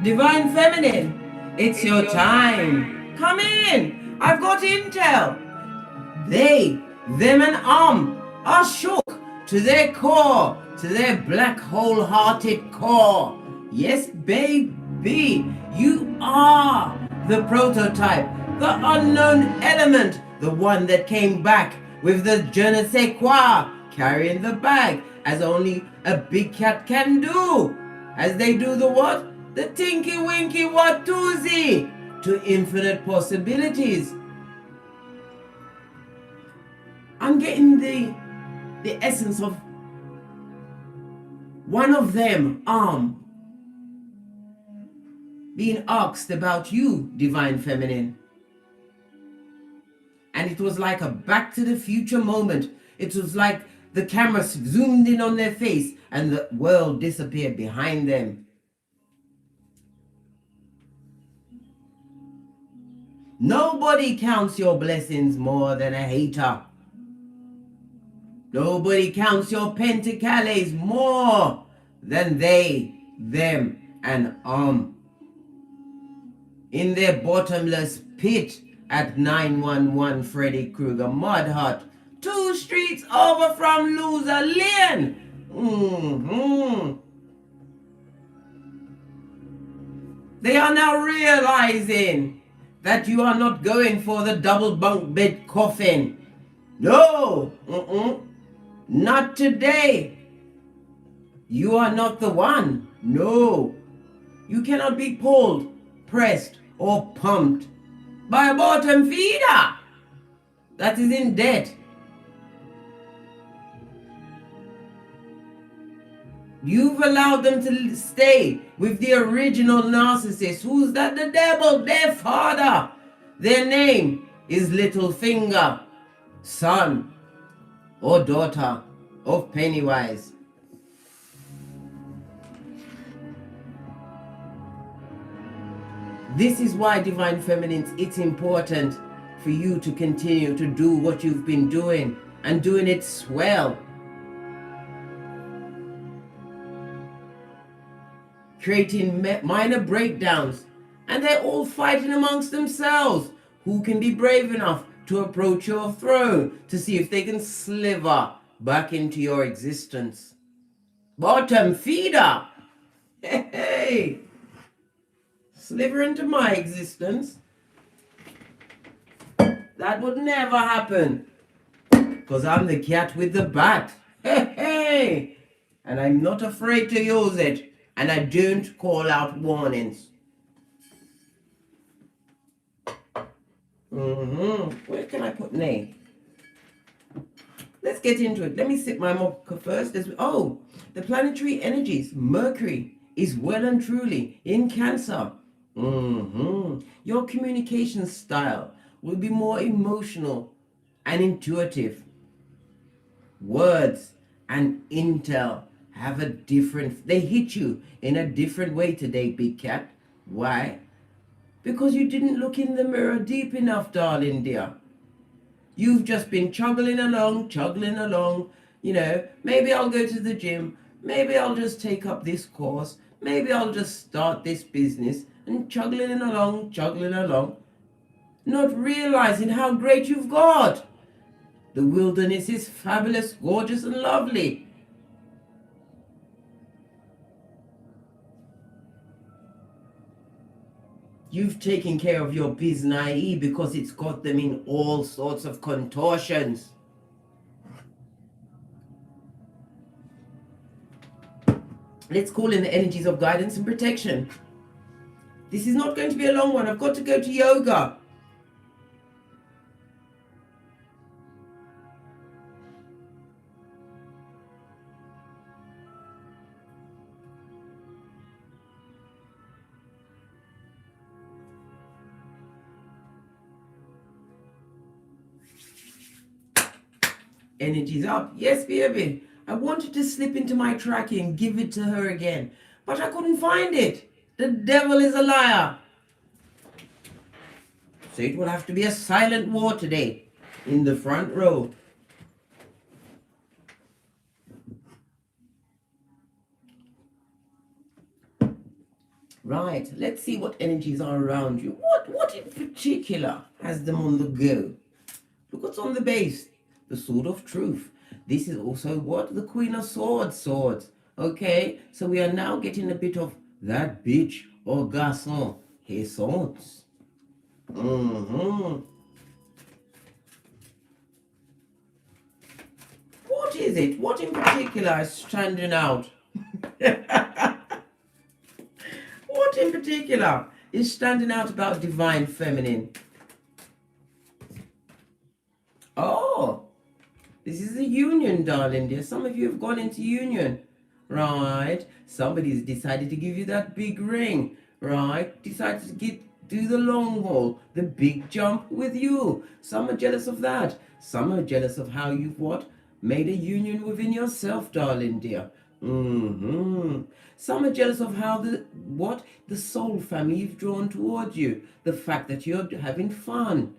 Divine Feminine, it's your time. Come in. I've got intel. They, them and are shook to their core, to their black wholehearted core. Yes, baby, you are the prototype, the unknown element, the one that came back with the je ne sais quoi, carrying the bag, as only a big cat can do. As they do the what? The tinky winky watuzi to infinite possibilities. I'm getting the essence of one of them being asked about you, Divine Feminine. And it was like a Back to the Future moment. It was like the camera zoomed in on their face and the world disappeared behind them. Nobody counts your blessings more than a hater. Nobody counts your pentacles more than they, them, and in their bottomless pit at 911 Freddy Krueger Mud Hut, 2 streets over from Loser Lane. They are now realizing that you are not going for the double bunk bed coffin. No, not today. You are not the one. No, you cannot be pulled, pressed, or pumped by a bottom feeder that is in debt. You've allowed them to stay with the original narcissist. Who's that? The devil, their father. Their name is Littlefinger, son or daughter of Pennywise. This is why, Divine Feminines, it's important for you to continue to do what you've been doing and doing it swell. Creating minor breakdowns, and they're all fighting amongst themselves. Who can be brave enough to approach your throne to see if they can sliver back into your existence? Bottom feeder! Hey! Sliver into my existence? That would never happen. Because I'm the cat with the bat. Hey! And I'm not afraid to use it. And I don't call out warnings. Where can I put Nay? Let's get into it. Let me sip my mocha first. The planetary energies. Mercury is well and truly in Cancer. Your communication style will be more emotional and intuitive. Words and intel have they hit you in a different way today, big cat. Why? Because you didn't look in the mirror deep enough, darling dear. You've just been chuggling along, maybe I'll go to the gym, maybe I'll just take up this course, maybe I'll just start this business, and chuggling along, not realizing how great you've got. The wilderness is fabulous, gorgeous, and lovely. You've taken care of your business because it's got them in all sorts of contortions. Let's call in the energies of guidance and protection. This is not going to be a long one. I've got to go to yoga. Energies up. Yes, baby. I wanted to slip into my tracking and give it to her again, but I couldn't find it. The devil is a liar. So it will have to be a silent war today in the front row. Right, let's see what energies are around you. What in particular has them on the go? Look what's on the base. The Sword of Truth. This is also what? The Queen of Swords. Okay, so we are now getting a bit of that bitch or garçon. His swords. What is it? What in particular is standing out? What in particular is standing out about divine feminine? Oh, this is a union, darling dear. Some of you have gone into union, right? Somebody's decided to give you that big ring, right? Decided to do the long haul, the big jump with you. Some are jealous of that. Some are jealous of how you've what? Made a union within yourself, darling dear. Some are jealous of how the soul family you've drawn towards you. The fact that you're having fun,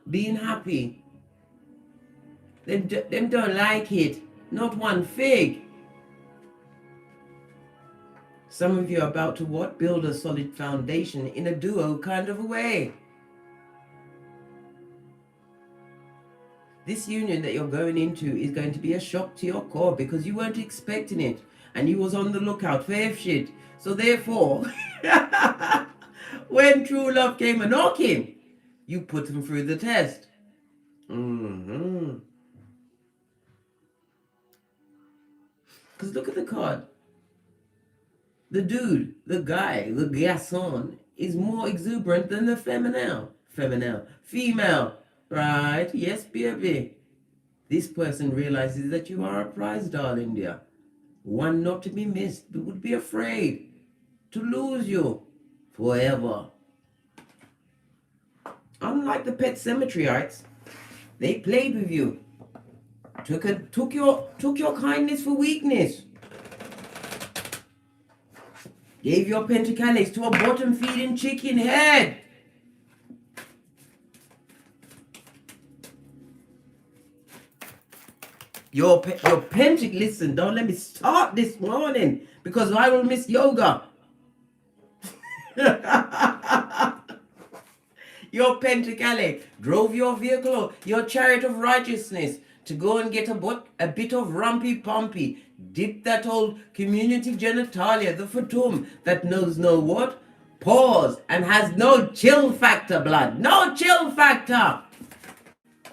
being happy. Them don't like it. Not one fig. Some of you are about to what? Build a solid foundation in a duo kind of a way. This union that you're going into is going to be a shock to your core because you weren't expecting it and you was on the lookout for F shit. So therefore, when true love came a knocking, you put them through the test. Because look at the card. The dude, the guy, the garçon is more exuberant than the female, right? Yes, baby. This person realizes that you are a prize, darling dear. One not to be missed, but would be afraid to lose you forever. Unlike the pet cemeteryites, they played with you. Took your kindness for weakness. Gave your pentacles to a bottom-feeding chicken head. Your pentacle, listen, don't let me start this morning because I will miss yoga. Your pentacle drove your vehicle, your chariot of righteousness, to go and get a bit of rumpy-pumpy. Dip that old community genitalia, the fatum, that knows no what? Pause, and has no chill factor, blood. No chill factor.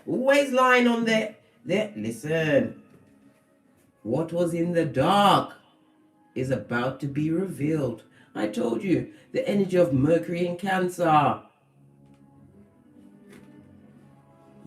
Always lying on there. Listen. What was in the dark is about to be revealed. I told you, the energy of Mercury in Cancer.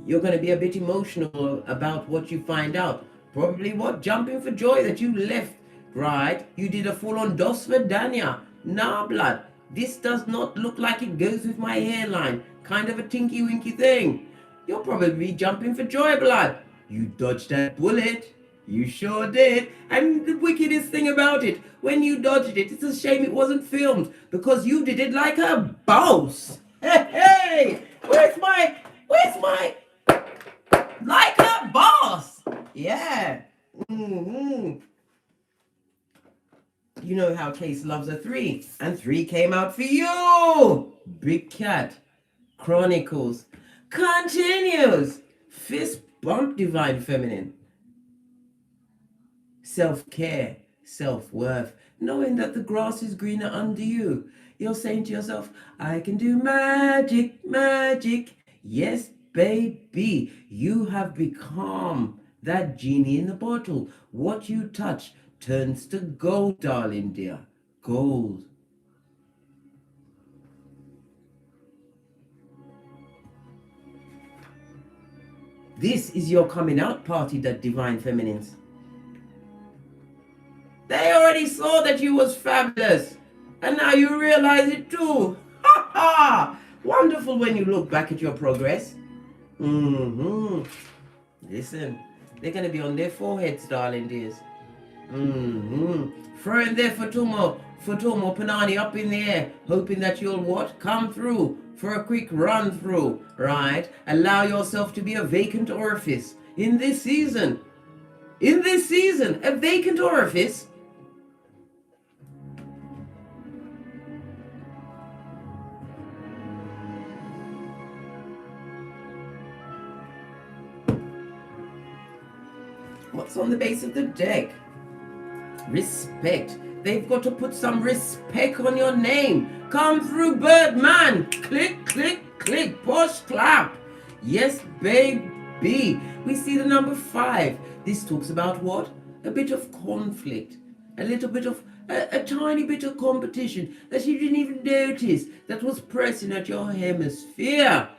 You're going to be a bit emotional about what you find out. Probably what? Jumping for joy that you left, right? You did a full-on dos for Dania. Nah, blood. This does not look like it goes with my hairline. Kind of a tinky-winky thing. You'll probably be jumping for joy, blood. You dodged that bullet. You sure did. And the wickedest thing about it, when you dodged it, it's a shame it wasn't filmed because you did it like a boss. Hey, where's my like a boss. Yeah. You know how Case loves a 3, and 3 came out for you. Big Cat Chronicles continues. Fist bump, divine feminine. Self-care, self-worth, knowing that the grass is greener under you. You're saying to yourself, I can do magic. Yes, baby, you have become that genie in the bottle. What you touch turns to gold, darling dear. Gold. This is your coming out party, that divine feminines. They already saw that you was fabulous. And now you realize it too. Ha ha! Wonderful when you look back at your progress. Listen, they're going to be on their foreheads, darling dears. Throwing their Futumo Panani up in the air, hoping that you'll what? Come through for a quick run through, right? Allow yourself to be a vacant orifice in this season. A vacant orifice. What's on the base of the deck? Respect. They've got to put some respect on your name. Come through, Birdman. Click, click, click. Push, clap. Yes, baby. We see the number 5. This talks about what? A bit of conflict. A little bit of, a tiny bit of competition that you didn't even notice that was pressing at your hemisphere.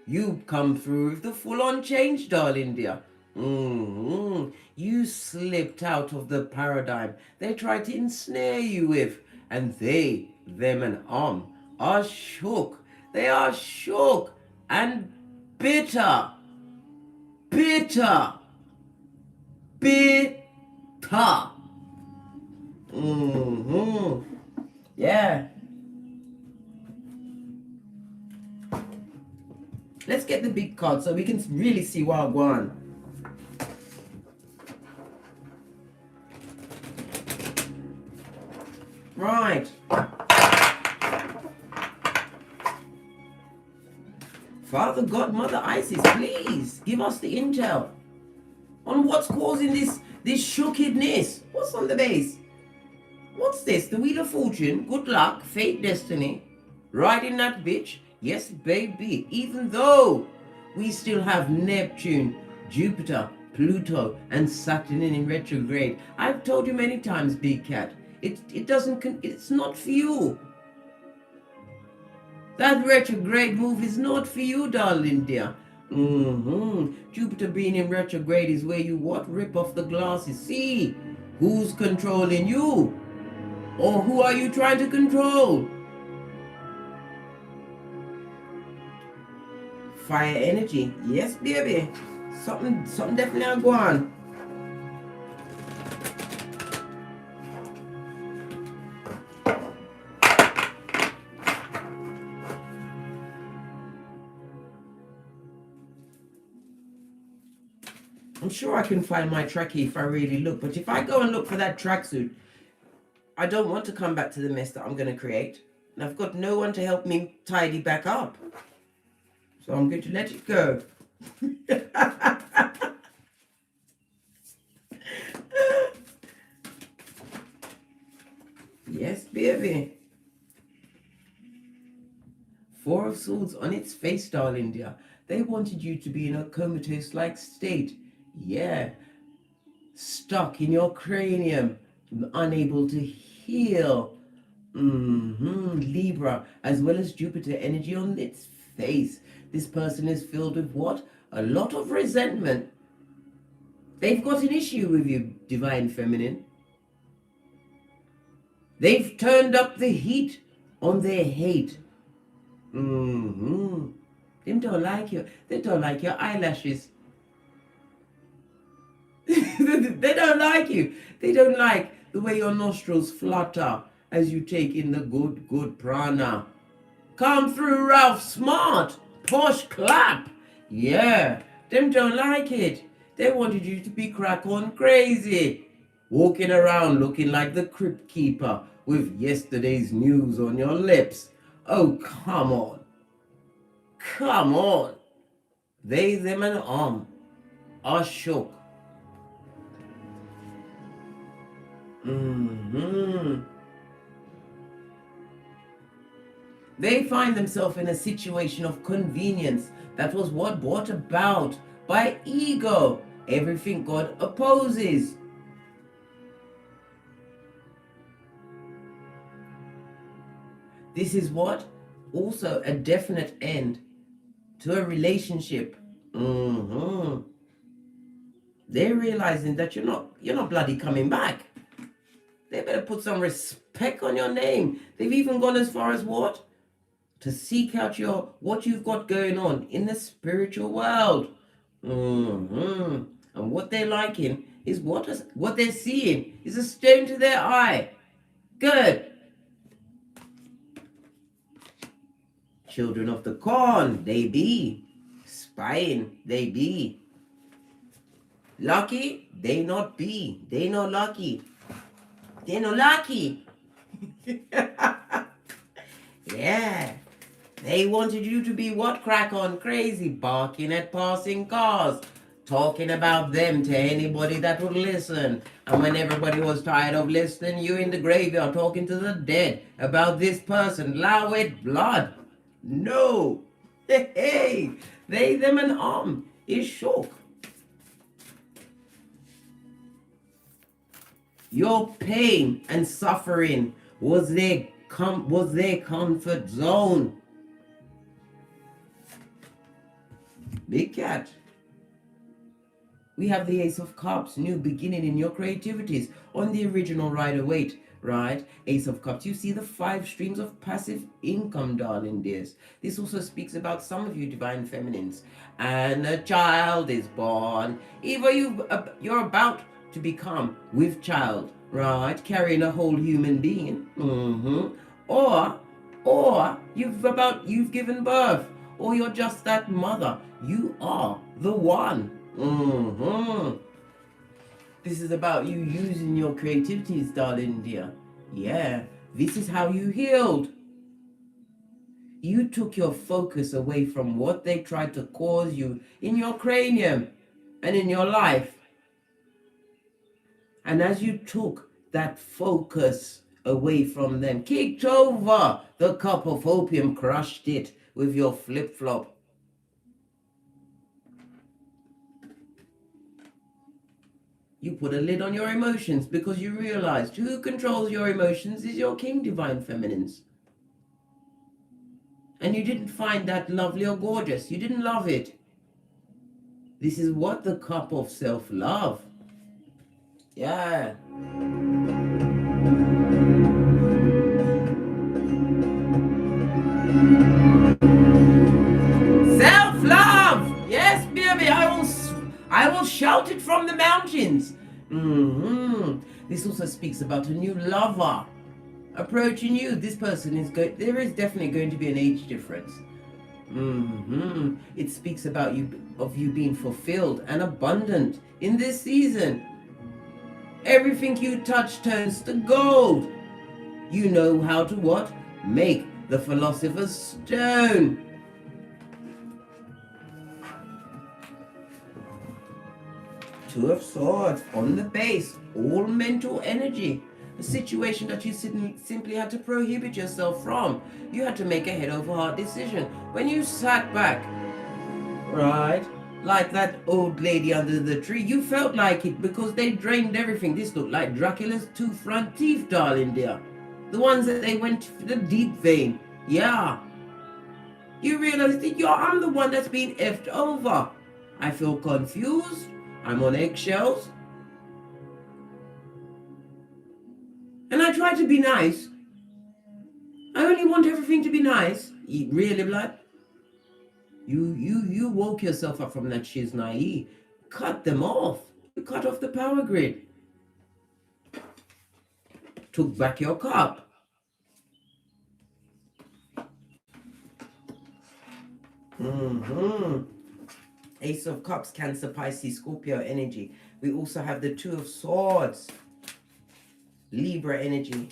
You come through with the full-on change, darling dear. You slipped out of the paradigm they tried to ensnare you with, and they, them and are shook. They are shook and bitter. Bitter. Bitter. Yeah. Let's get the big card so we can really see what I'm going. Right. Father, God, Mother Isis, please give us the intel on what's causing this shookedness. What's on the base? What's this? The Wheel of Fortune, good luck, fate, destiny. Riding that bitch. Yes, baby. Even though we still have Neptune, Jupiter, Pluto, and Saturn in retrograde. I've told you many times, Big Cat. It's not for you. That retrograde move is not for you, darling dear. Jupiter being in retrograde is where you what? Rip off the glasses. See who's controlling you. Or who are you trying to control? Fire energy. Yes, baby. Something definitely will go on. I'm sure I can find my trackie if I really look, but if I go and look for that tracksuit, I don't want to come back to the mess that I'm going to create. And I've got no one to help me tidy back up. So I'm going to let it go. Yes, baby. 4 of Swords on its face, darling dear. They wanted you to be in a comatose-like state. Yeah. Stuck in your cranium. Unable to heal. Libra, as well as Jupiter energy on its face. This person is filled with what? A lot of resentment. They've got an issue with you, Divine Feminine. They've turned up the heat on their hate. They don't like you. They don't like your eyelashes. They don't like you. They don't like the way your nostrils flutter as you take in the good prana. Come through, Ralph Smart. Posh clap. Yeah, them don't like it. They wanted you to be crack on crazy. Walking around looking like the crypt keeper with yesterday's news on your lips. Oh, come on. Come on. They, them, and are shook. They find themselves in a situation of convenience that was what brought about by ego. Everything God opposes. This is what? Also a definite end to a relationship. They're realizing that you're not bloody coming back. They better put some respect on your name. They've even gone as far as what? To seek out what you've got going on in the spiritual world. And what they're liking is what they're seeing is a stone to their eye. Good. Children of the corn, they be. Spying, they be. Lucky, they not be. They no lucky. They no lucky. Yeah. They wanted you to be what? Crack on crazy, barking at passing cars, talking about them to anybody that would listen. And when everybody was tired of listening, you in the graveyard talking to the dead about this person, low with blood. No. Hey, they, them, and is shook. Your pain and suffering was their comfort zone. Big cat. We have the Ace of Cups, new beginning in your creativities. On the original Rider-Waite, right? Ace of Cups. You see the 5 streams of passive income, darling dears. This also speaks about some of you divine feminines. And a child is born. Either you're about to become with child, right? Carrying a whole human being. Or you've given birth. Or you're just that mother. You are the one. This is about you using your creativities, darling dear. Yeah, this is how you healed. You took your focus away from what they tried to cause you in your cranium and in your life. And as you took that focus away from them, kicked over the cup of opium, crushed it with your flip-flop. You put a lid on your emotions because you realized who controls your emotions is your king divine feminines. And you didn't find that lovely or gorgeous. You didn't love it. This is what the cup of self-love. Yeah. Self-love! Yes, baby, I will shout it from the mountains. This also speaks about a new lover approaching you. This person there is definitely going to be an age difference. It speaks about you being fulfilled and abundant in this season. Everything you touch turns to gold. You know how to what? Make the philosopher's stone. Two of Swords on the base, all mental energy. A situation that you simply had to prohibit yourself from. You had to make a head over heart decision. When you sat back, right, like that old lady under the tree, you felt like it because they drained everything. This looked like Dracula's 2 front teeth, darling dear. The ones that they went for the deep vein. Yeah. You realize that I'm the one that's been effed over. I feel confused. I'm on eggshells. And I try to be nice. I only want everything to be nice. Really, blood? You woke yourself up from that shiznai. Cut them off. You cut off the power grid. Took back your cup. Ace of Cups, Cancer, Pisces, Scorpio energy. We also have the 2 of Swords. Libra energy.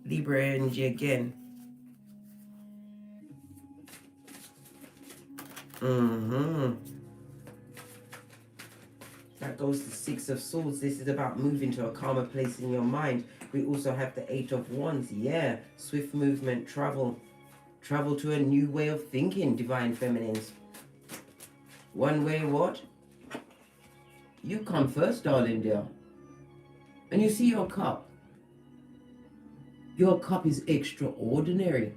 Libra energy again. That goes to 6 of Swords. This is about moving to a calmer place in your mind. We also have the 8 of Wands. Yeah, swift movement, travel. Travel to a new way of thinking, divine feminines. One way what? You come first, darling dear. And you see your cup. Your cup is extraordinary.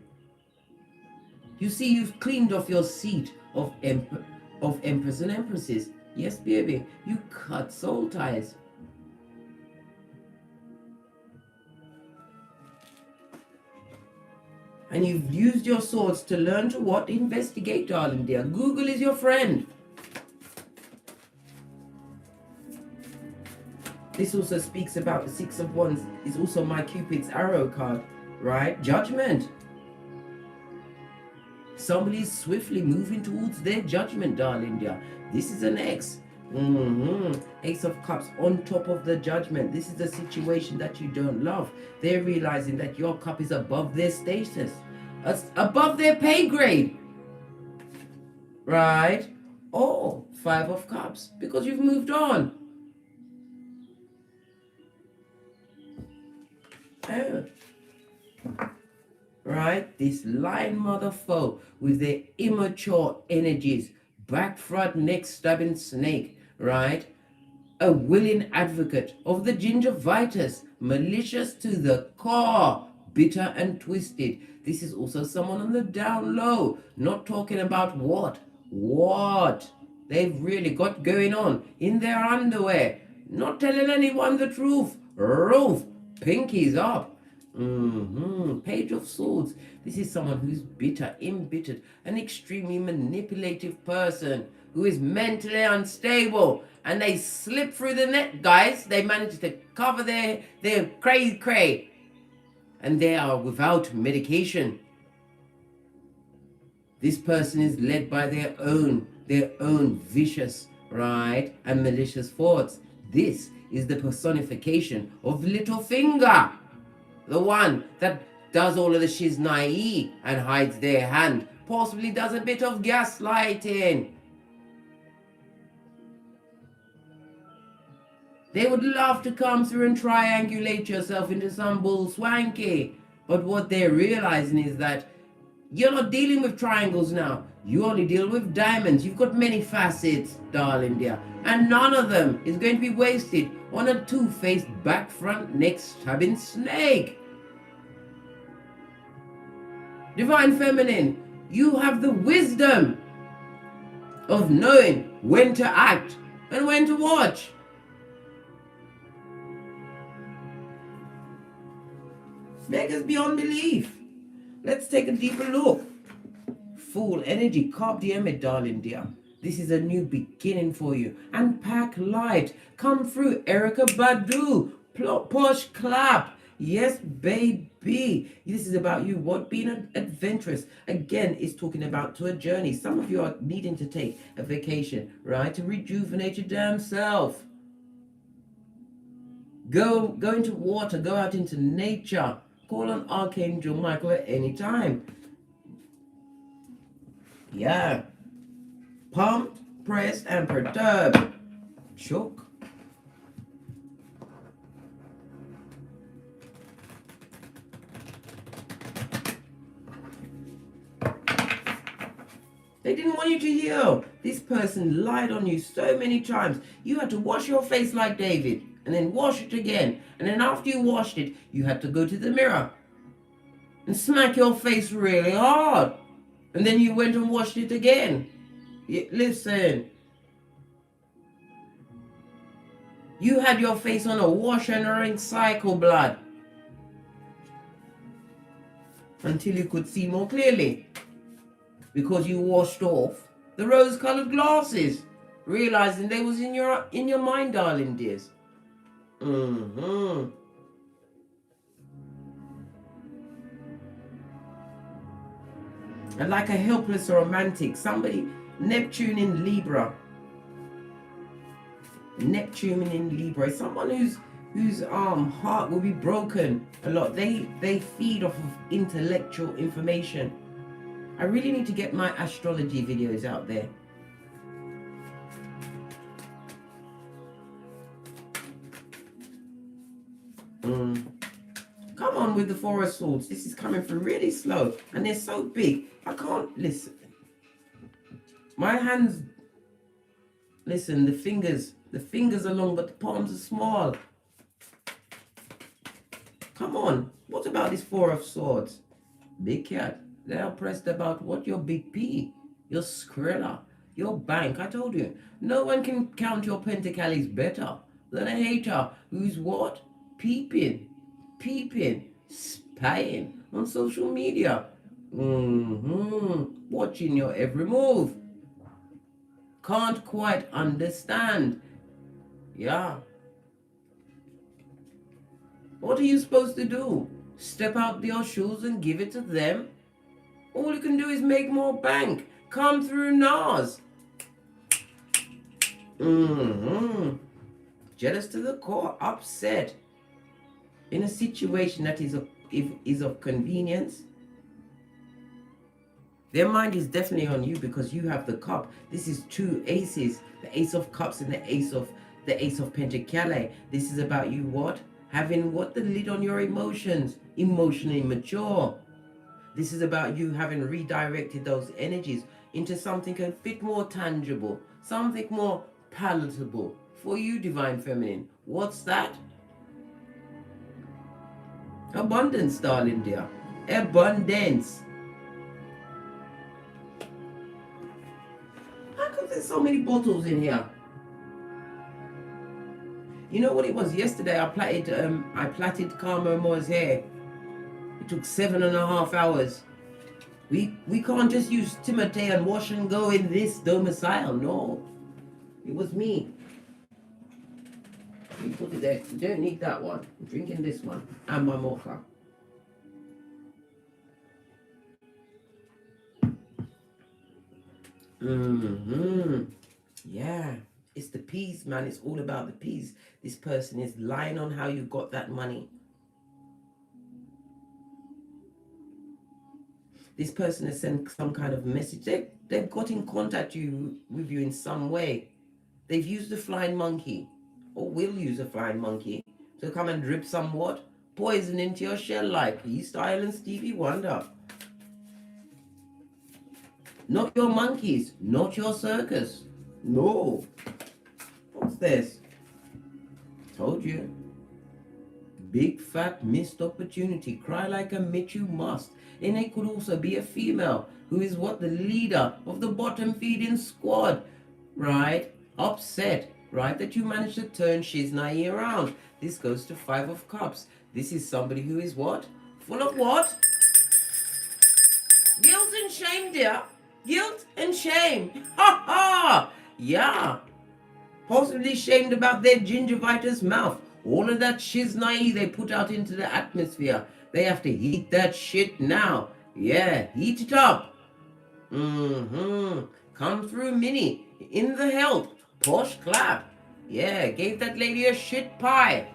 You see, you've cleaned off your seat of empress and empresses. Yes, baby, you cut soul ties. And you've used your swords to learn to what? Investigate, darling dear. Google is your friend. This also speaks about the 6 of Wands. Is also my Cupid's arrow card, right? Judgment. Somebody's swiftly moving towards their judgment, darling dear. This is an X. Ace of Cups on top of the judgment. This is a situation that you don't love. They're realizing that your cup is above their status. above their pay grade, right? Or 5 of Cups, because you've moved on. Oh. Right? This lion mother foe with their immature energies, back, front, neck, stabbing snake, right? A willing advocate of the gingivitis, malicious to the core, bitter and twisted. This is also someone on the down low, not talking about what they've really got going on in their underwear, not telling anyone the truth. Roof, pinkies up. Page of Swords. This is someone who's bitter, embittered, an extremely manipulative person who is mentally unstable, and they slip through the net, guys. They manage to cover their cray, and they are without medication. This person is led by their own vicious, right, and malicious thoughts. This is the personification of Littlefinger, the one that does all of the shiznai and hides their hand, possibly does a bit of gaslighting. They would love to come through and triangulate yourself into some bull swanky, but what they're realizing is that you're not dealing with triangles now. You only deal with diamonds. You've got many facets, darling dear, and none of them is going to be wasted on a two-faced back, front, neck stabbing snake. Divine Feminine, you have the wisdom of knowing when to act and when to watch. Beggars beyond belief. Let's take a deeper look. Fool energy, carpe diem it, darling dear. This is a new beginning for you. And pack light. Come through, Erica Badu. Push, clap. Yes, baby. This is about you. What being adventurous. Again, it's talking about to a journey. Some of you are needing to take a vacation, right? To rejuvenate your damn self. Go into water. Go out into nature. Call on Archangel Michael at any time. Yeah. Pumped, pressed, and perturbed. Choke. They didn't want you to heal. This person lied on you so many times. You had to wash your face like David, and then wash it again. And then after you washed it, you had to go to the mirror and smack your face really hard. And then you went and washed it again. Listen. You had your face on a wash and rinse cycle, blood. Until you could see more clearly. Because you washed off the rose-colored glasses, realizing they was in your mind, darling dears. And like a helpless romantic, somebody, Neptune in Libra. Neptune in Libra, someone whose heart will be broken a lot. They feed off of intellectual information. I really need to get my astrology videos out there. Come on with the Four of Swords. This is coming through really slow. And they're so big. I can't listen. My hands, listen, the fingers are long, but the palms are small. Come on. What about this Four of Swords? Big cat. They are pressed about what? Your big P, your Skrilla, your bank. I told you, no one can count your pentacles better than a hater who's what? Peeping, spying on social media. Watching your every move. Can't quite understand. Yeah. What are you supposed to do? Step out your shoes and give it to them? All you can do is make more bank. Come through NAS. Jealous to the core, upset. In a situation that is of convenience. Their mind is definitely on you because you have the cup. This is two aces, the ace of cups and the ace of pentacles. This is about you what? Having what? The lid on your emotions, emotionally mature. This is about you having redirected those energies into something a bit more tangible, something more palatable for you, Divine Feminine. What's that? Abundance, darling dear. Abundance. How come there's so many bottles in here? You know what it was yesterday? I plaited Karma Moore's hair. It took 7.5 hours. We can't just use Timothy and wash and go in this domicile. No, it was me. You put it there. You don't need that one. I'm drinking this one and my mocha. Yeah, it's the peas, man. It's all about the peas. This person is lying on how you got that money. This person has sent some kind of message. They've got in contact with you in some way. They've used a flying monkey, or will use a flying monkey, to come and drip some what? Poison into your shell like East Island Stevie Wonder. Not your monkeys, not your circus. No. What's this? Told you. Big fat missed opportunity. Cry like a bitch you must. And it could also be a female who is what? The leader of the bottom feeding squad. Right? Upset. Right? That you managed to turn Shiznai around. This goes to 5 of Cups. This is somebody who is what? Full of what? Guilt and shame, dear. Guilt and shame. Ha ha! Yeah. Possibly shamed about their gingivitis mouth. All of that shiznai they put out into the atmosphere. They have to heat that shit now. Yeah, heat it up. Come through, Minnie. In the help. Posh clap. Yeah, gave that lady a shit pie.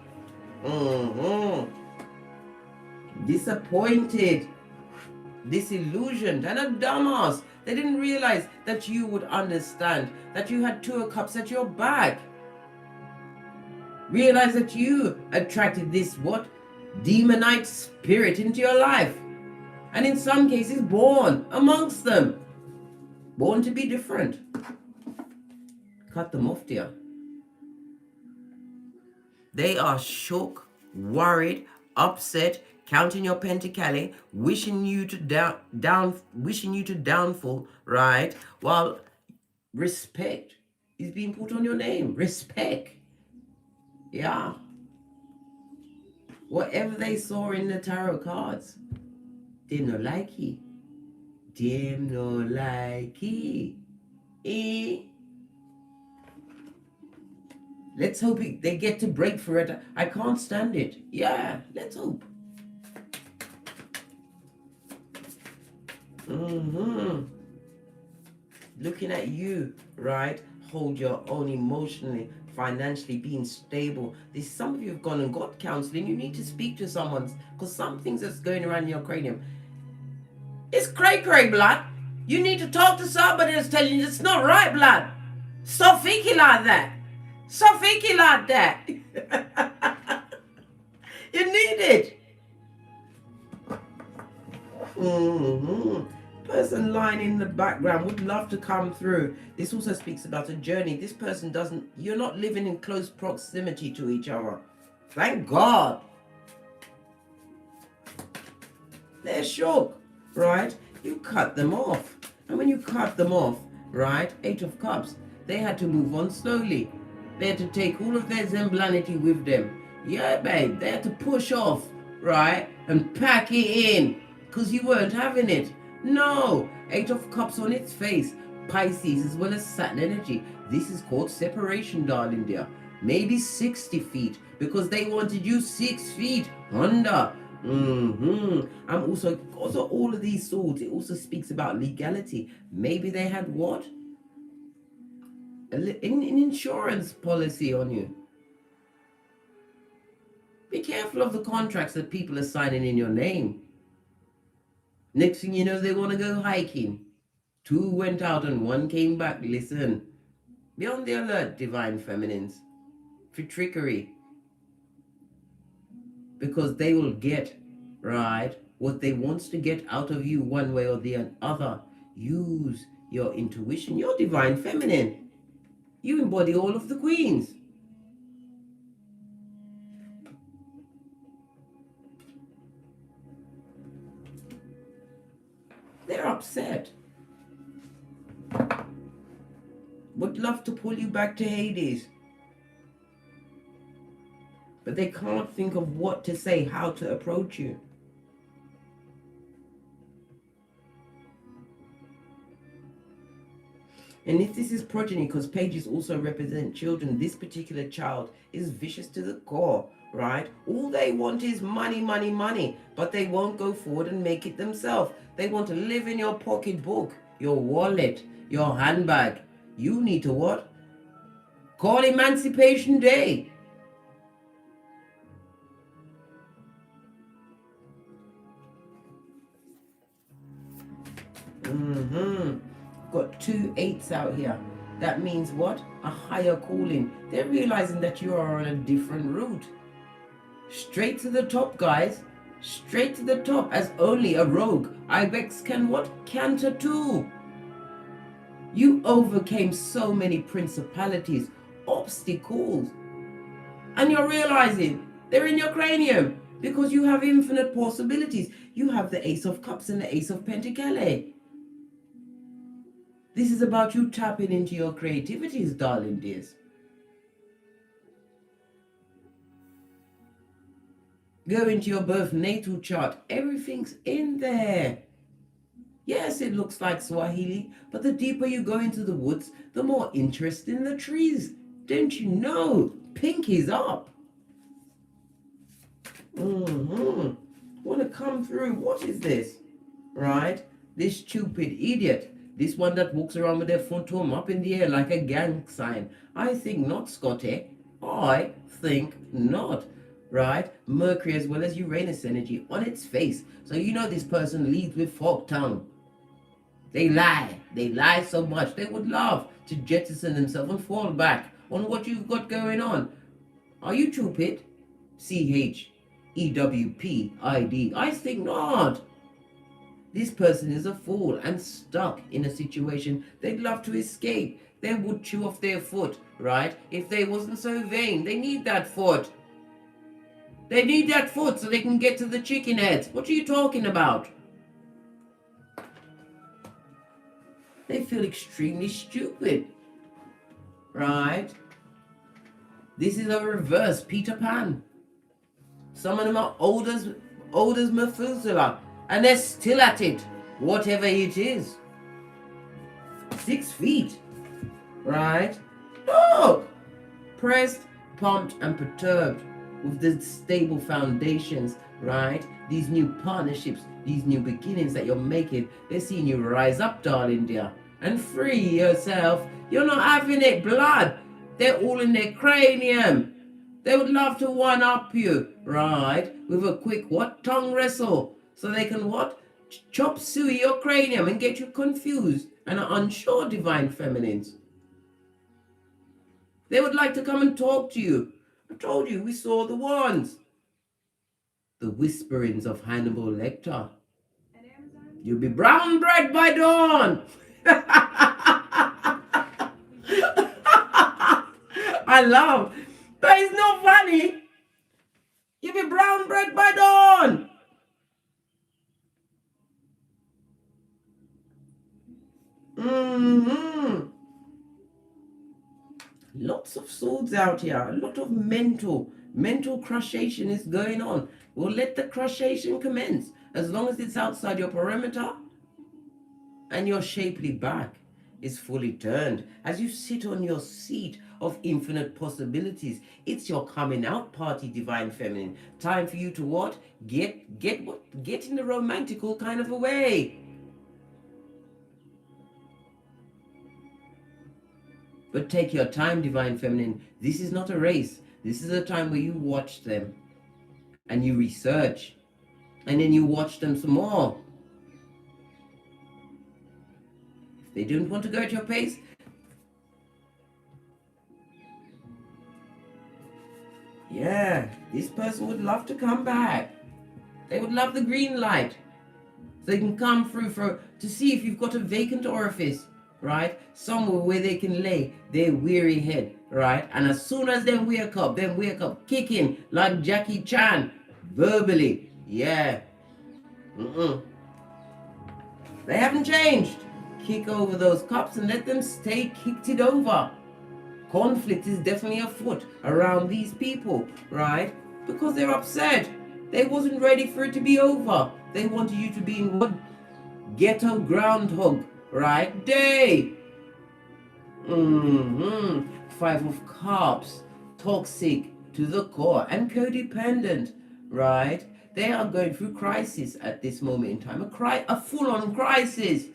Disappointed. Disillusioned and a dumbass. They didn't realize that you would understand, that you had 2 of Cups at your back. Realize that you attracted this what? Demonite spirit into your life. And in some cases born amongst them. Born to be different. Cut them off, dear. They are shook, worried, upset, counting your pentacles, wishing you to downfall, right? While respect is being put on your name. Respect. Yeah. Whatever they saw in the tarot cards, they no like it. Them no like it. Let's hope they get to break for it. I can't stand it. Yeah, let's hope. Looking at you, right? Hold your own emotionally, financially, being stable. There's some of you have gone and got counseling. You need to speak to someone because some things that's going around in your cranium. It's cray, blood. You need to talk to somebody that's telling you it's not right, blood. Stop thinking like that. Stop thinking like that. You need it. Person lying in the background would love to come through. This also speaks about a journey. This person you're not living in close proximity to each other. Thank God. They're shook, right? You cut them off. And when you cut them off, right, 8 of Cups, they had to move on slowly. They had to take all of their zemblanity with them. Yeah, babe, they had to push off, right, and pack it in, because you weren't having it. No, 8 of Cups on its face, Pisces as well as Saturn energy. This is called separation, darling dear. Maybe 60 feet, because they wanted you 6 feet under. I'm also all of these swords, it also speaks about legality. Maybe they had what? An insurance policy on you. Be careful of the contracts that people are signing in your name. Next thing you know, they want to go hiking. 2 went out and 1 came back. Listen, be on the alert, divine feminines, for trickery, because they will get, right, what they want to get out of you one way or the other. Use your intuition. You're divine feminine. You embody all of the queens. They're upset. Would love to pull you back to Hades. But they can't think of what to say, how to approach you. And if this is progeny, because pages also represent children, this particular child is vicious to the core, right? All they want is money, money, money, but they won't go forward and make it themselves. They want to live in your pocketbook, your wallet, your handbag. You need to what? Call Emancipation Day. Got 2 8s out here. That means what? A higher calling. They're realizing that you are on a different route. Straight to the top, guys. Straight to the top, as only a rogue ibex can what? Canter to. You overcame so many principalities, obstacles, and you're realizing they're in your cranium because you have infinite possibilities. You have the Ace of Cups and the Ace of Pentacles. This is about you tapping into your creativities, darling dears. Go into your birth natal chart. Everything's in there. Yes, it looks like Swahili, but the deeper you go into the woods, the more interest in the trees. Don't you know? Pink is up. Want to come through. What is this? Right? This stupid idiot. This one that walks around with their phantom up in the air like a gang sign. I think not, Scotty. I think not. Right? Mercury as well as Uranus energy on its face. So you know this person leads with forked tongue. They lie. They lie so much. They would love to jettison themselves and fall back on what you've got going on. Are you stupid? CHEWPID. I think not. This person is a fool and stuck in a situation they'd love to escape. They would chew off their foot, right? If they wasn't so vain. They need that foot. They need that foot so they can get to the chicken heads. What are you talking about? They feel extremely stupid, right? This is a reverse Peter Pan. Some of them are old as Methuselah, and they're still at it, whatever it is. 6 feet, right? Look! Pressed, pumped, and perturbed with the stable foundations, right? These new partnerships, these new beginnings that you're making, they're seeing you rise up, darling dear, and free yourself. You're not having it blood. They're all in their cranium. They would love to one-up you, right? With a quick what? Tongue wrestle. So they can what? Chop suey your cranium and get you confused and are unsure, divine feminines. They would like to come and talk to you. I told you, we saw the ones. The whisperings of Hannibal Lecter. You'll be brown bread by dawn. I love. That is not funny. You'll be brown bread by dawn. Lots of swords out here. A lot of mental crushation is going on. We'll let the crushation commence as long as it's outside your perimeter and your shapely back is fully turned as you sit on your seat of infinite possibilities. It's your coming out party, divine feminine. Time for you to what? Get in the romantical kind of a way. But take your time, divine feminine. This is not a race. This is a time where you watch them and you research and then you watch them some more. They don't want to go at your pace. Yeah, this person would love to come back. They would love the green light. So they can come through to see if you've got a vacant orifice, right? Somewhere where they can lay their weary head, right? And as soon as they wake up, kicking like Jackie Chan, verbally. Yeah. They haven't changed. Kick over those cups and let them stay kicked it over. Conflict is definitely afoot around these people, right? Because they're upset. They wasn't ready for it to be over. They wanted you to be in one ghetto groundhog, right? Day. Five of Cups. Toxic to the core and codependent, right? They are going through crisis at this moment in time. A full-on crisis.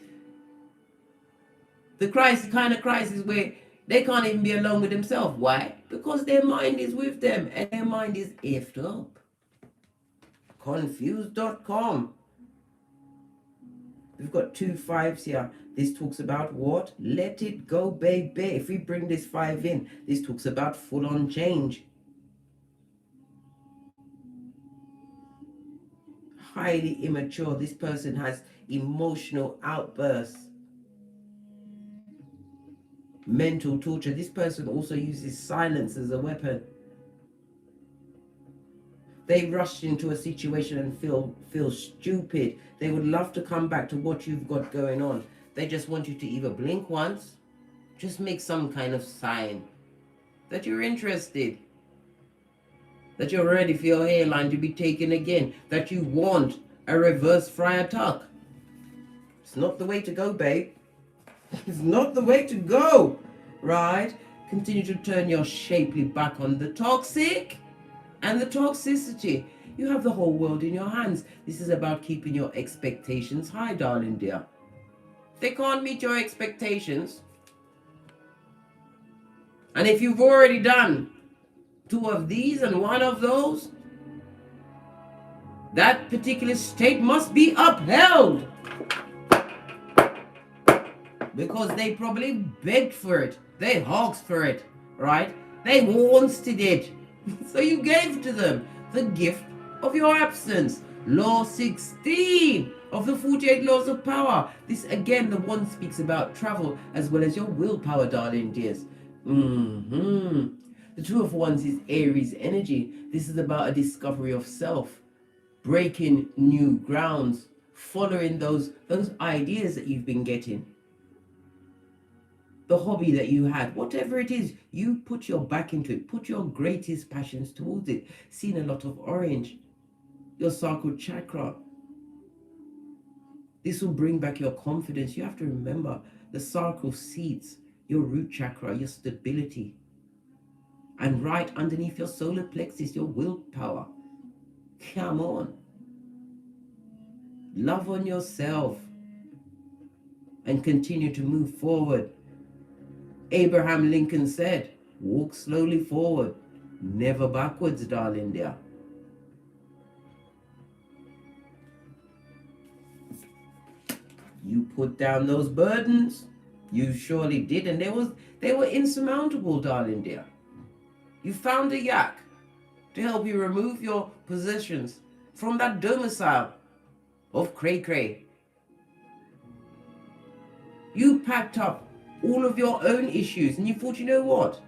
The kind of crisis where they can't even be alone with themselves. Why? Because their mind is with them and their mind is effed up. Confused.com. We've got 2 5s here. This talks about what? Let it go, baby. If we bring this 5 in, this talks about full-on change. Highly immature. This person has emotional outbursts. Mental torture. This person also uses silence as a weapon. They rush into a situation and feel stupid. They would love to come back to what you've got going on. They just want you to either blink once, just make some kind of sign that you're interested, that you're ready for your hairline to be taken again, that you want a reverse friar tuck. It's not the way to go, babe. It's not the way to go, right? Continue to turn your shapely back on the toxic and the toxicity. You have the whole world in your hands. This is about keeping your expectations high, darling dear. If they can't meet your expectations, and if you've already done 2 of these and 1 of those, that particular state must be upheld. Because they probably begged for it. They asked for it, right? They wanted it. So you gave to them the gift of your absence. Law 16 of the 48 laws of power. This again, the one speaks about travel as well as your willpower, darling dears. The 2 of Wands is Aries energy. This is about a discovery of self, breaking new grounds, following those ideas that you've been getting. The hobby that you had, whatever it is, you put your back into it, put your greatest passions towards it. Seen a lot of orange. Your sacral chakra. This will bring back your confidence. You have to remember the sacral seats your root chakra, your stability. And right underneath your solar plexus, your willpower. Come on. Love on yourself and continue to move forward. Abraham Lincoln said, walk slowly forward, never backwards, darling dear. You put down those burdens. You surely did, and they were insurmountable, darling dear. You found a yak to help you remove your possessions from that domicile of cray-cray. You packed up all of your own issues and you thought, you know what?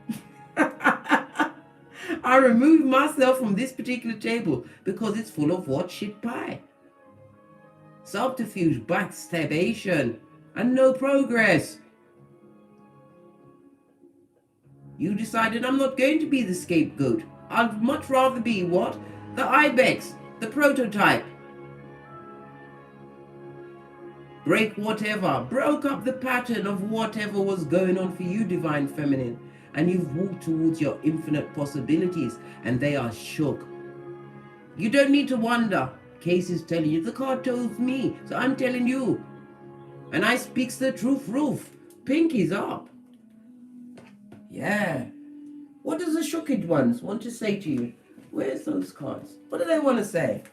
I removed myself from this particular table because it's full of what? Shit pie. Subterfuge, backstabbation, and no progress. You decided, I'm not going to be the scapegoat. I'd much rather be what? The ibex, the prototype. Break whatever, broke up the pattern of whatever was going on for you, divine feminine, and you've walked towards your infinite possibilities, and they are shook. You don't need to wonder. Case is telling you, the card tells me, so I'm telling you. And I speaks the truth, roof. Pinkies up. Yeah. What does the shooked ones want to say to you? Where's those cards? What do they want to say?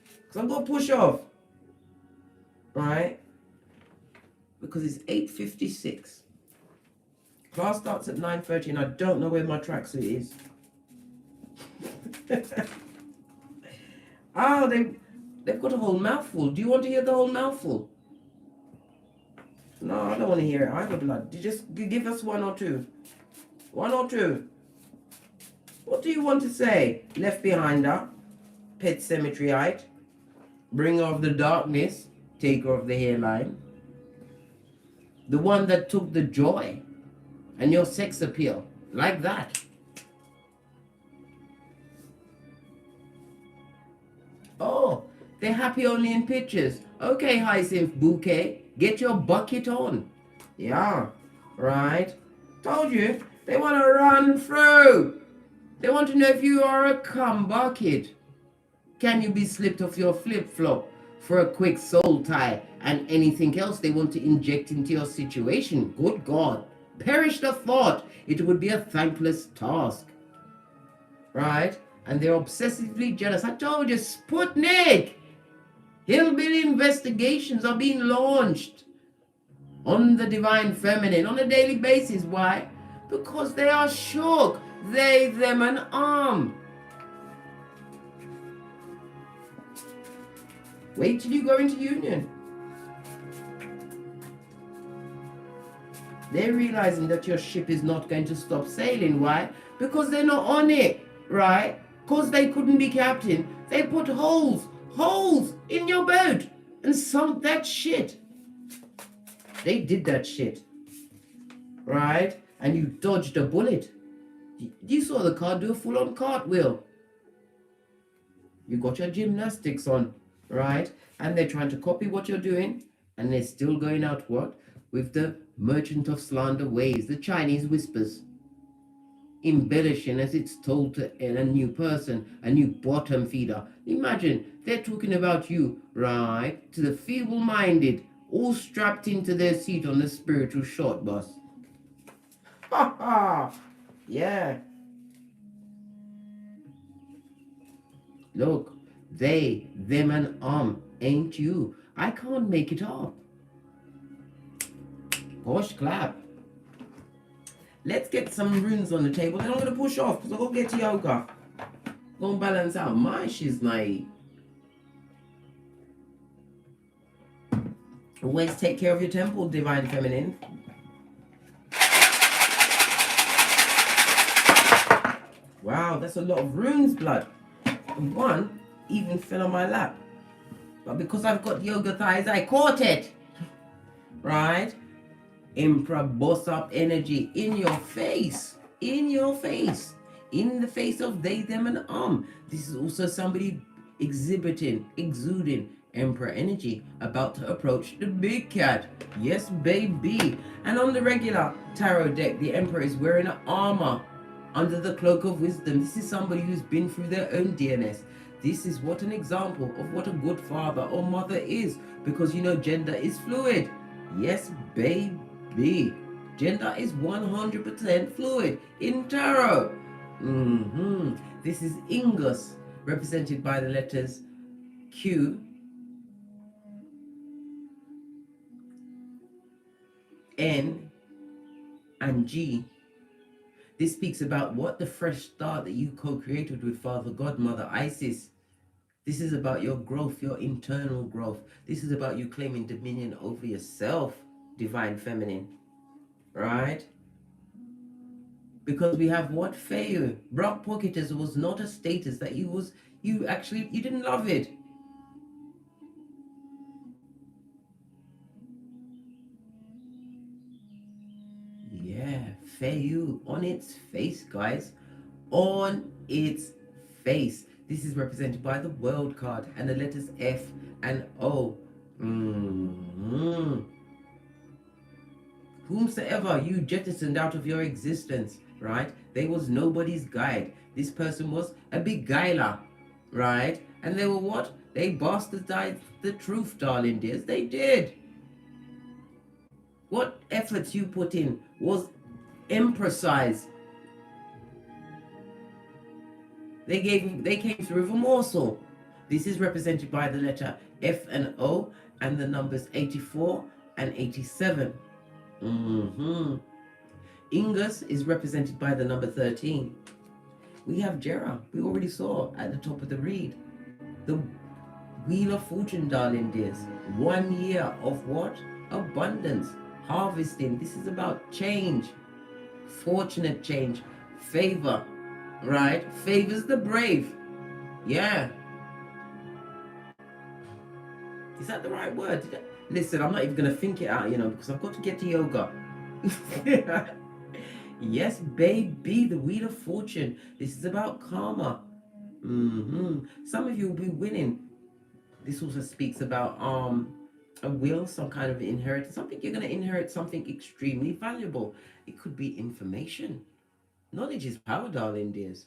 Because I'm going to push off. Right? because it's 8:56. Class starts at 9:30 and I don't know where my tracksuit is. Oh, they've got a whole mouthful. Do you want to hear the whole mouthful? No, I don't want to hear it either, blood. Just give us one or two. One or two. What do you want to say? Left behinder, pet cemeteryite, bringer of the darkness, taker of the hairline, the one that took the joy and your sex appeal, like that. Oh, they're happy only in pictures. Okay, Hyacinth Bouquet, get your bucket on. Yeah, right. Told you, they want to run through. They want to know if you are a cum bucket. Can you be slipped off your flip-flop for a quick soul tie and anything else they want to inject into your situation? Good God. Perish the thought. It would be a thankless task. Right? And they're obsessively jealous. I told you, Sputnik! Hillbilly investigations are being launched on the divine feminine on a daily basis. Why? Because they are shook. They, them, and Wait till you go into union. They're realizing that your ship is not going to stop sailing. Why? Because they're not on it, right? Because they couldn't be captain. They put holes in your boat and sunk that shit. They did that shit, right? And you dodged a bullet. You saw the car do a full-on cartwheel. You got your gymnastics on, right? And they're trying to copy what you're doing, and they're still going out what? With the merchant of slander ways, the Chinese whispers. Embellishing as it's told to a new person, a new bottom feeder. Imagine, they're talking about you, right? To the feeble-minded, all strapped into their seat on the spiritual short bus. Ha ha! Yeah. Look, they, them, and ain't you. I can't make it up. Gosh, clap. Let's get some runes on the table. Then I'm going to push off because I've got to get to yoga. Go and balance out my shiznai. Always take care of your temple, divine feminine. Wow, that's a lot of runes, blood. And one even fell on my lap. But because I've got yoga thighs, I caught it. Right? Emperor boss up energy in your face. In your face. In the face of they, them, and This is also somebody exuding Emperor energy, about to approach the big cat. Yes, baby. And on the regular tarot deck, the Emperor is wearing an armor under the cloak of wisdom. This is somebody who's been through their own DNS. This is what an example of what a good father or mother is, because you know gender is fluid. Yes, baby. Gender is 100% fluid in tarot. This is Ingus, represented by the letters Q, N, and G. This speaks about what the fresh start that you co-created with Father God, Mother Isis. This is about your growth, your internal growth. This is about you claiming dominion over yourself, divine feminine. Right? Because we have what? Failure. Brock Pocketers was not a status that you didn't love it. Yeah, Fayu on its face, guys. On its face. This is represented by the world card and the letters F and O. Whomsoever you jettisoned out of your existence, right? They was nobody's guide. This person was a beguiler, right? And they were what? They bastardized the truth, darling dears. They did. What efforts you put in was emphasized. They came through with a morsel. This is represented by the letter F and O and the numbers 84, and 87. Ingus is represented by the number 13. We have Jera, we already saw at the top of the read. The Wheel of Fortune, darling dears. 1 year of what? Abundance, harvesting. This is about change, fortunate change, favor, right? Favors the brave. Yeah. Is that the right word? Listen, I'm not even going to think it out, because I've got to get to yoga. Yes, baby, the Wheel of Fortune. This is about karma. Some of you will be winning. This also speaks about a will, some kind of inheritance. Something you're going to inherit, something extremely valuable. It could be information. Knowledge is power, darling dears.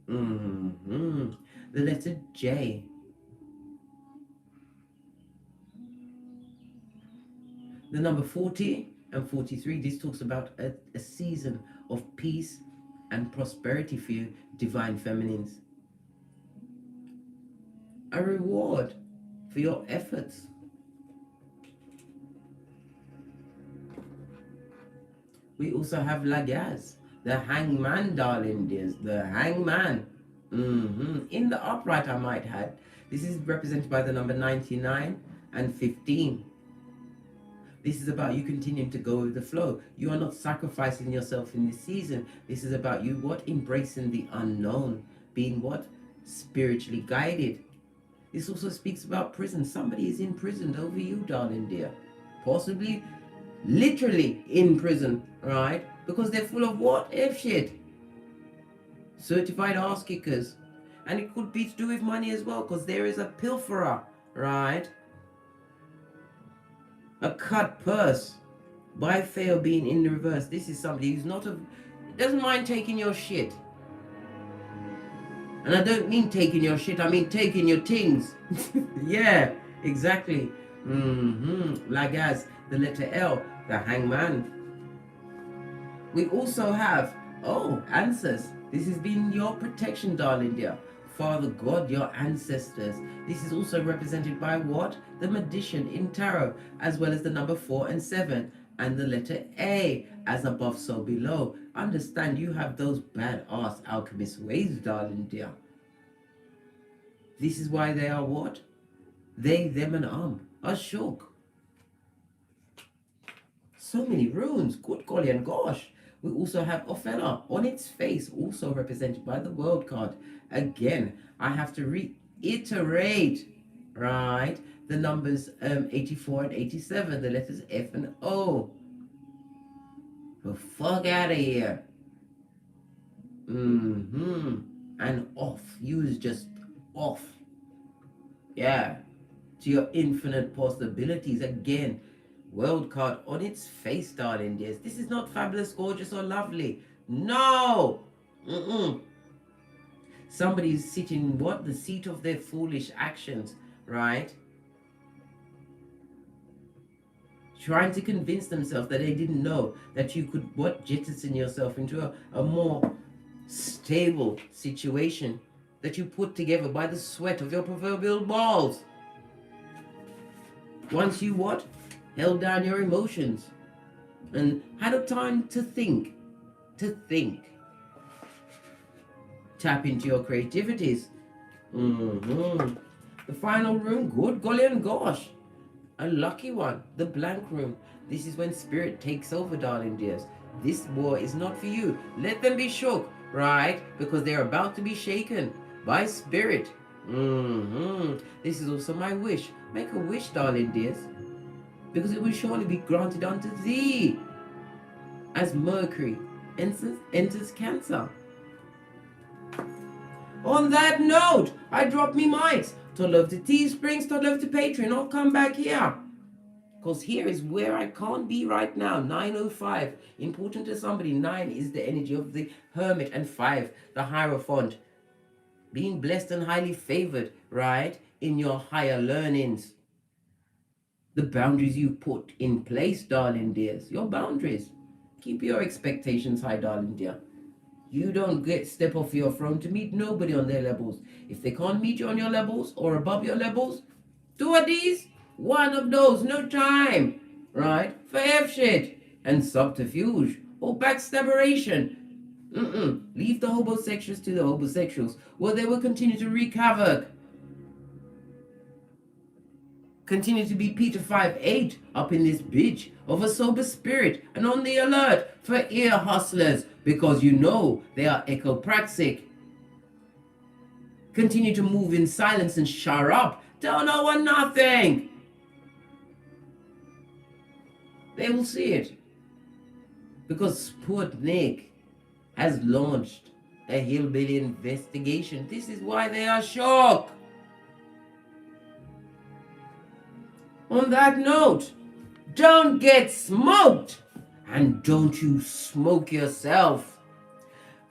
The letter J. The number 40 and 43, this talks about a season of peace and prosperity for you, divine feminines. A reward for your efforts. We also have Lagaz, the hangman, darling dears, the hangman. In the upright, I might add. This is represented by the number 99 and 15. This is about you continuing to go with the flow. You are not sacrificing yourself in this season. This is about you, what? Embracing the unknown. Being what? Spiritually guided. This also speaks about prison. Somebody is imprisoned over you, darling dear. Possibly, literally in prison, right? Because they're full of what? F shit. Certified ass kickers. And it could be to do with money as well, because there is a pilferer, right? A cut purse. By fail being in the reverse. This is somebody who's doesn't mind taking your shit. And I don't mean taking your shit, I mean taking your things. Yeah, exactly. Like as the letter L, the hangman. We also have, answers. This has been your protection, darling dear. Father God, your ancestors. This is also represented by what? The magician in tarot, as well as the number 4 and 7, and the letter A, as above, so below. Understand, you have those badass alchemist ways, darling dear. This is why they are what? They, them, and are shook. So many runes, good golly and gosh. We also have Ophelia on its face, also represented by the world card. Again, I have to reiterate, right? The numbers 84 and 87, the letters F and O. The fuck out of here. And off. You is just off. Yeah. To your infinite possibilities. Again, world card on its face, darling dears. This is not fabulous, gorgeous, or lovely. No. Somebody is sitting what? The seat of their foolish actions, right? Trying to convince themselves that they didn't know that you could what? Jettison yourself into a more stable situation that you put together by the sweat of your proverbial balls. Once you what? Held down your emotions and had a time to think. Tap into your creativities. The final room, good golly and gosh. A lucky one, the blank room. This is when spirit takes over, darling dears. This war is not for you. Let them be shook, right? Because they're about to be shaken by spirit. This is also my wish. Make a wish, darling dears, because it will surely be granted unto thee. As Mercury enters Cancer. On that note, I drop me mics. To love to Teesprings, to love to Patreon. I'll come back here. Because here is where I can't be right now. 9:05. Important to somebody. 9 is the energy of the Hermit, and 5, the Hierophant. Being blessed and highly favored, right? In your higher learnings. The boundaries you put in place, darling dears. Your boundaries. Keep your expectations high, darling dear. You don't step off your throne to meet nobody on their levels. If they can't meet you on your levels or above your levels, do a these. One of those, no time, right, for F shit and subterfuge or backstabberation. Leave the homosexuals to the homosexuals, where they will continue to wreak havoc. Continue to be Peter 5'8" up in this bitch of a sober spirit and on the alert for ear hustlers, because you know they are echopraxic. Continue to move in silence and shut up. Tell no one nothing. They will see it. Because Sputnik has launched a hillbilly investigation. This is why they are shocked. On that note, don't get smoked, and don't you smoke yourself.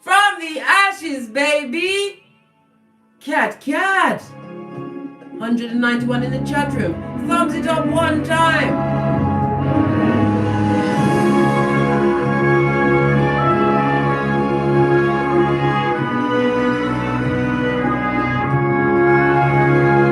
From the ashes, baby! Cat. 191 in the chat room. Thumbs it up one time.